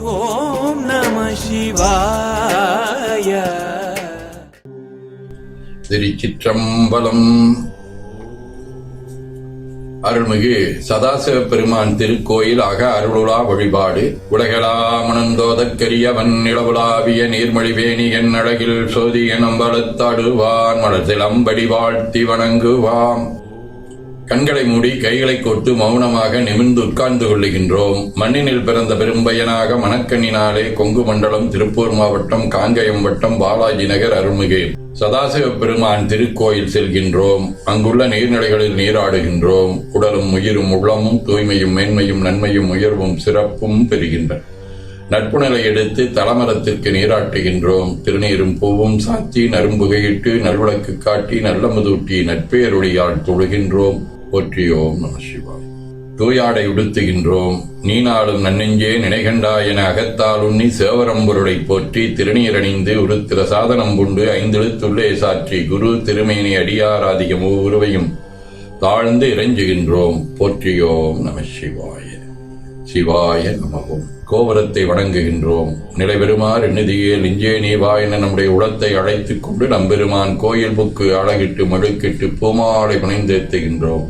ஓம் நம சிவாய. திருச்சிற்றம்பலம். அருள்மிகு சதாசிவ பெருமான் திருக்கோயில் அக அருளுலா வழிபாடு. உலகளாமணந்தோதற்கரியவன் நிலவுலாவிய நீர்மொழிவேணி என் அழகில் சோதி என் அம்பலத்தாடுவான் மலத்தில் அம்படி வாழ்த்தி வணங்குவாம். கண்களை மூடி கைகளை கோட்டு மௌனமாக நிமிர்ந்து உட்கார்ந்து கொள்ளுகின்றோம். மண்ணினில் பிறந்த பெரும்பயனாக மணக்கண்ணினாலே கொங்கு மண்டலம் திருப்பூர் மாவட்டம் காங்கயம் வட்டம் பாலாஜி நகர் அருள்மிகு சதாசிவ பெருமான் திருக்கோயில் செல்கின்றோம். அங்குள்ள நீர்நிலைகளில் நீராடுகின்றோம். உடலும் உயிரும் உள்ளமும் தூய்மையும் மேன்மையும் நன்மையும் உயர்வும் சிறப்பும் பெறுகின்றன. நட்புணலை எடுத்து தலமரத்திற்கு நீராட்டுகின்றோம். திருநீரும் பூவும் சாத்தி நரும்புகையிட்டு நல்விளக்கு காட்டி நல்லமுதூட்டி நட்பேருளியால் தொழுகின்றோம். போற்றியோம் நம சிவாய். தூயாடை உடுத்துகின்றோம். நீனாலும் நன்னெஞ்சே நினைகண்டா என அகத்தால் உண்ணி சேவரம்பொருளை போற்றி திருநீரணிந்து உருத்திர சாதனம் புண்டு ஐந்தெழுத்துள்ளே சாற்றி குரு திருமேனி அடியாராதிக உருவையும் தாழ்ந்து இறைஞ்சுகின்றோம். போற்றியோம் நம சிவாய. சிவாய நமவோம். கோபுரத்தை வணங்குகின்றோம். நிலைபெறுமாறு நிதியே நெஞ்சே நீவா என நம்முடைய உளத்தை அழைத்துக் கொண்டு நம்பெருமான் கோயில் புக்கு அழகிட்டு மழுக்கிட்டு பூமாலை புனைந்தேத்துகின்றோம்.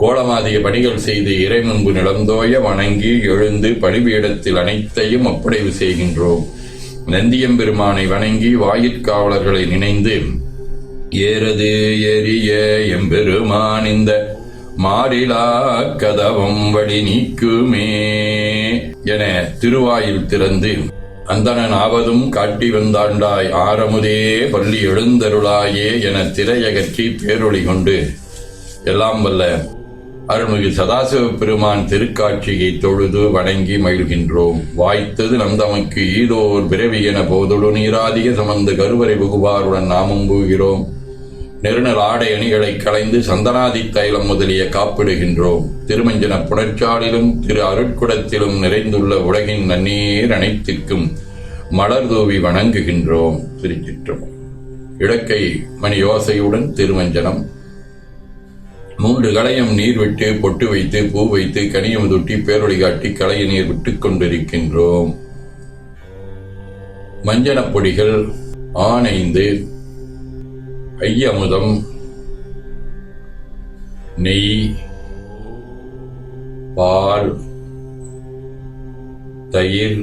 கோலமாதிய பணிகள் செய்து இறை முன்பு நிலந்தோய வணங்கி எழுந்து பணிபீடத்தில் அனைத்தையும் ஒப்படைவு செய்கின்றோம். நந்தியம்பெருமானை வணங்கி வாயிற்காவலர்களை நினைந்து ஏறது எரிய எம்பெருமான் இந்த மாறிலா கதவம் வழி நீக்குமே என திருவாயில் திறந்து அந்தணன் ஆவதும் காட்டி வந்தாண்டாய் ஆரமுதே பள்ளி எழுந்தருளாயே என திரையகற்றி பேரொளி கொண்டு எல்லாம் வல்ல அருள்மிகு சதாசிவ பெருமான் திருக்காட்சியை தொழுது வணங்கி மகிழ்கின்றோம். வாய்த்தது நந்தமக்கு ஈதோர் பிறவி என போதொடு நீராதிக சமந்து கருவறை புகுவாருடன் நாமும் போகிறோம். நெருநல் ஆடை அணிகளை களைந்து சந்தனாதி தைலம் முதலிய காப்பிடுகின்றோம். திருமஞ்சன புணர்ச்சாலிலும் திரு அருட்குடத்திலும் நிறைந்துள்ள உலகின் நன்னீர் அனைத்திற்கும் மலர் தூவி வணங்குகின்றோம். திருச்சிற்றம்பலம். இடக்கை மணி யோசையுடன் திருமஞ்சனம். 3 களையம் நீர் விட்டு பொட்டு வைத்து பூ வைத்து கனியம் தொட்டி பேரொளி காட்டி களைய நீர் விட்டுக் கொண்டிருக்கின்றோம். மஞ்சனப் பொடிகள் ஆனைந்து ஐயமுதம் நெய் பால் தயிர்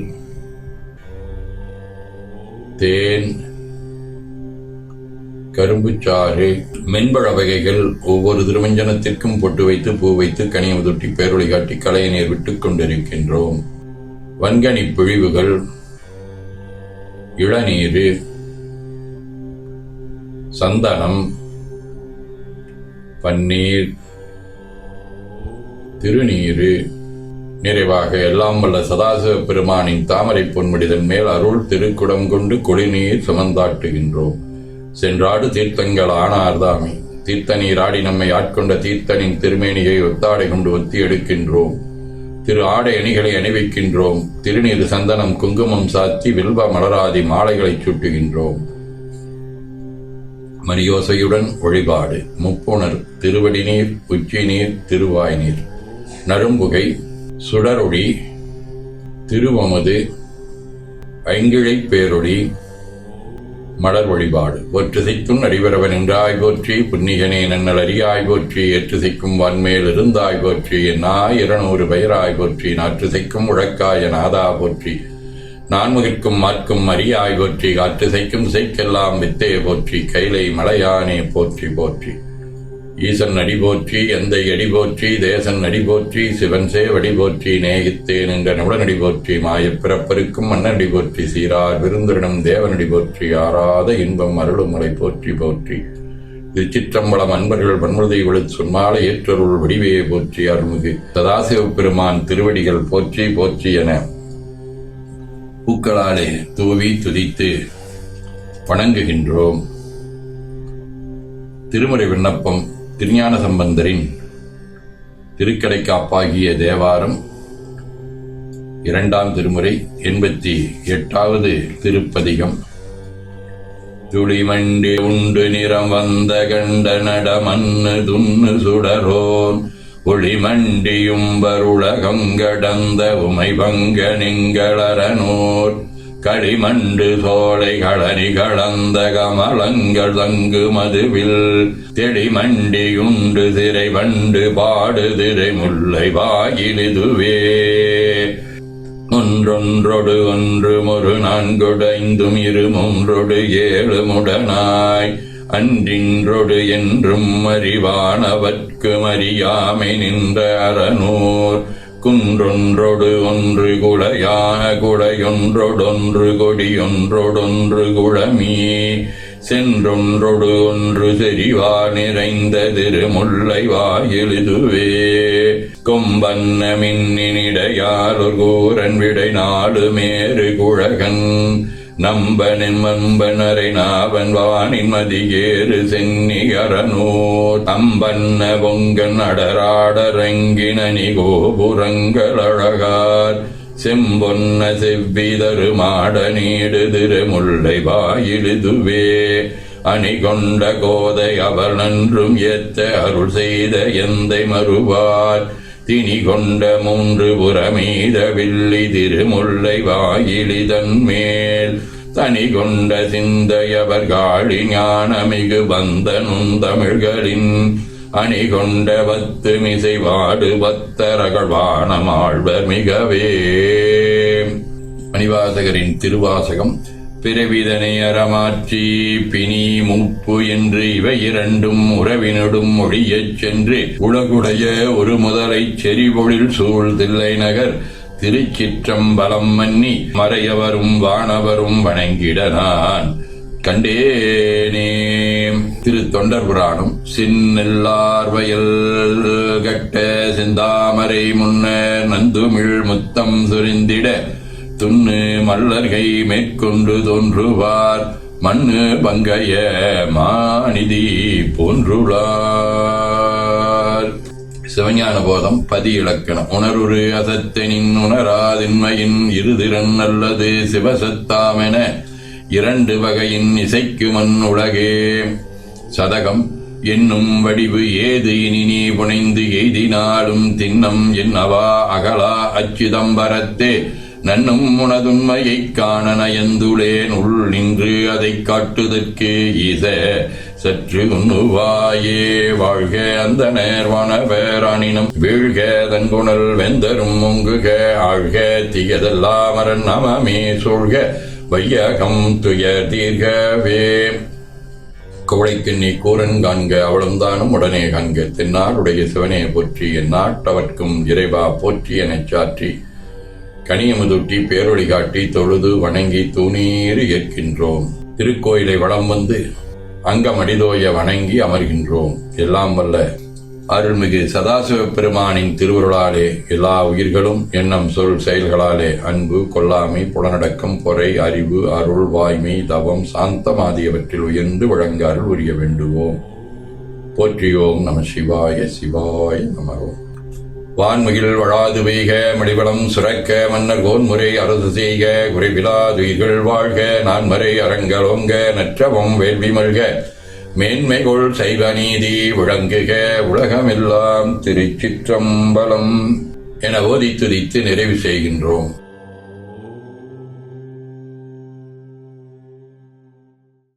தேன் கரும்புச்சாறு மென்பழ வகைகள் ஒவ்வொரு திருமஞ்சனத்திற்கும் பொட்டு வைத்து பூ வைத்து கனியம் தொட்டி பேரொளி காட்டி களைய நீர் விட்டுக் கொண்டிருக்கின்றோம். வன்கனி பிழிவுகள் இளநீர் சந்தனம் பன்னீர் திருநீரு நிறைவாக எல்லாம் வல்ல சதாசிவ பெருமானின் தாமரை பொன்முடிதன் மேல் அருள் திருக்குடம் கொண்டு குடிநீர் சுமந்தாட்டுகின்றோம். சென்றாடு தீர்த்தங்கள் ஆனார்தாமே தீர்த்த நீராடி நம்மை ஆட்கொண்ட தீர்த்தனின் திருமேனியை ஒத்தாடை கொண்டு ஒத்தி எடுக்கின்றோம். திரு ஆடை அணிகளை அணிவிக்கின்றோம். திருநீர் சந்தனம் குங்குமம் சாத்தி வில்வ மலராதி மாலைகளை சூட்டுகின்றோம். மணியோசையுடன் வழிபாடு. முப்புணர் திருவடி நீர் உச்சி நீர் திருவாய் நீர் நரும்புகை சுடரொளி திருவமுது ஐங்கிழை பேரொளி மலர் வழிபாடு. ஒற்றுசைக்கும் நடிபரவன் என்றாய் போற்றி புன்னிகனே நன்னல் அறியாய் போற்றி ஏற்றுசைக்கும் வான்மேல் இருந்தாய் போற்றி என்னாய் 200 பெயராய் போற்றி நாற்றுசைக்கும் உழக்காய நாதா போற்றி நான்முகிற்கும் மார்க்கும் அறியாய் போற்றி காற்றுசைக்கும் செய்கெல்லாம் வித்தே போற்றி கைலை மலையானே போற்றி போற்றி. ஈசன் அடி போற்றி எந்தை அடி போற்றி தேசன் அடி போற்றி சிவன் சேவடி போற்றி நேகித்தேன் என்ற நுடனடி போற்றி மாயப் பிறப்பருக்கும் மன்னடி போற்றி சீரார் விருந்திரனும் தேவனடி போற்றி ஆறாத இன்பம் அருளுமலை போற்றி போற்றி. திருச்சிற்றம்பலம். அன்பர்கள் வன்முறை விழுத் சொன்மாலை ஏற்றருள் வடிவையை போற்றி அருள்மிகு சதாசிவ பெருமான் திருவடிகள் போற்றி போற்றி என பூக்களாலே தூவி துதித்து வணங்குகின்றோம். திருமுறை விண்ணப்பம். திருஞான சம்பந்தரின் திருக்கடைக்காப்பாகிய தேவாரம் 2ஆம் திருமுறை 88வது திருப்பதிகம். துளிமண்டி உண்டு நிறம் வந்த கண்ட நட மண்ணு துண்ணு சுடரோன் ஒளிமண்டியும் வருளகம் கடந்த உமை பங்க நிங்களரனூர் களிமண்டு சோலை களனி கலந்த கமலங்கள் தங்கு மதுவில் தெளிமண்டியுண்டு திரை வண்டு பாடு திரை முல்லை வாயிலிதுவே ஒன்றொன்றொடு ஒன்று ஒரு நான்கொடைந்தும் இரு மூன்றொடு ஏழு முடனாய் அன்றின்றொடு என்றும் அறிவானவர்க்கு அறியாமை நின்ற அறநூர் குன்றொன்றொடு ஒன்று குடையான குடையொன்றொடொன்று கொடியொன்றொடொன்று குழமி சென்றொன்றொடு ஒன்று செறிவா நிறைந்த திருமுல்லை வாயிலிதுவே கொம்பன்ன மின்னிடையால் ஒரு கூரன் விடை நாடு மேறு குழகன் நம்பனின் மம்பனரை நாவன் வானின் மதியேறு சென்னிகரனோ தம்பன்ன பொங்கன் அடராடரங்கினி கோபுரங்கள் அழகார் செம்பொன்ன செவ்விதரு மாட நீடு திருமுல்லை வாயிலிதுவே அணி கொண்ட கோதை அவர் நன்றும் ஏத்த அருள் செய்த எந்தை மறுவார் திணி கொண்ட மூன்று புறமீத வில்லி திருமுல்லை வாயிலிதன் மேல் தனி கொண்ட சிந்தையவர் காளி ஞானமிகு பந்தனும் தமிழ்களின் அணி கொண்ட பத்து மிசை வாடு பத்தரகள் வானமாழ்வர் மிகவே. மணிவாசகரின் திருவாசகம். பிறவிதனை அறமாற்றி பிணி மூப்பு என்று இவை இரண்டும் உறவினடும் மொழியச் சென்று உலகுடைய ஒரு முதலைச் செறிபொழில் சூழ் தில்லை நகர் திருச்சிற்றம்பலம் மன்னி மறையவரும் வானவரும் வணங்கிட நான் கண்டேனே. திரு தொண்டர் புராணம். சின்னெல்லார் வயல் கட்ட செந்தாமரை முன்னர் நந்துமிழ் முத்தம் சுரிந்திட துண்ணு மல்லர்கை மேற்கொண்டு தோன்றுவார் மண்ணு பங்கைய மாநிதி போன்றுளார். சிவஞான போதம். பதி இலக்கணம். உணருரு அசத்தனின் உணராதின்மையின் இருதிறன் அல்லது சிவசத்தாமென இரண்டு வகையின் இசைக்கு மண் உலகே. சதகம். என்னும் வடிவு ஏது இனி நீ புனைந்து எய்தினாலும் தின்னம் என்னவா அகலா அச்சிதம்பரத்தே நன்னும் உனதுண்மையைக் காண நயந்துளேன் உள் நின்று அதைக் காட்டுதற்கு ஈச சற்று உண்ணுவாயே. வாழ்க அந்த நேர்வானவரானினம் வீழ்க தன்குணல் வெந்தரும் முங்குக ஆழ்க தீயதெல்லாமரன் நமமே சூழ்க வையகம் துயர் தீர்கவே. குவளைக்கண்ணி கூரன் காண்க அவளும் தானும் உடனே காண்க தென்னாடுடைய சிவனே போற்றி எந்நாட்டவர்க்கும் இறைவா போற்றி எனச் சாற்றி கனியமுதுட்டி பேரொளி காட்டி தொழுது வணங்கி தூணீறு ஏற்கின்றோம். திருக்கோயிலை வலம் வந்து அங்கமடிதோய வணங்கி அமர்கின்றோம். எல்லாம் வல்ல அருள்மிகு சதாசிவ பெருமானின் திருவருளாலே எல்லா உயிர்களும் எண்ணம் சொல் செயல்களாலே அன்பு கொல்லாமை புலனடக்கம் பொறை அறிவு அருள் வாய்மை தவம் சாந்தம் ஆகியவற்றில் உயர்ந்து வழங்க அருள் உரிய வேண்டுவோம். போற்றியோம் நம சிவாய சிவாய நமவோம். வான்முகில் வழாது பெய்க மடிவளம் சுரக்க மன்னர் கோன்முறை அரசு செய்க குறைவிலாதுயிர்கள் வாழ்க நான்மறை அரங்கலோங்க நற்றவம் வேள்வி மல்க மேன்மைகொள் சைவ நீதி விளங்குக உலகமெல்லாம் திருச்சிற்றம்பலம் என ஓதி துதித்து நிறைவு செய்கின்றோம்.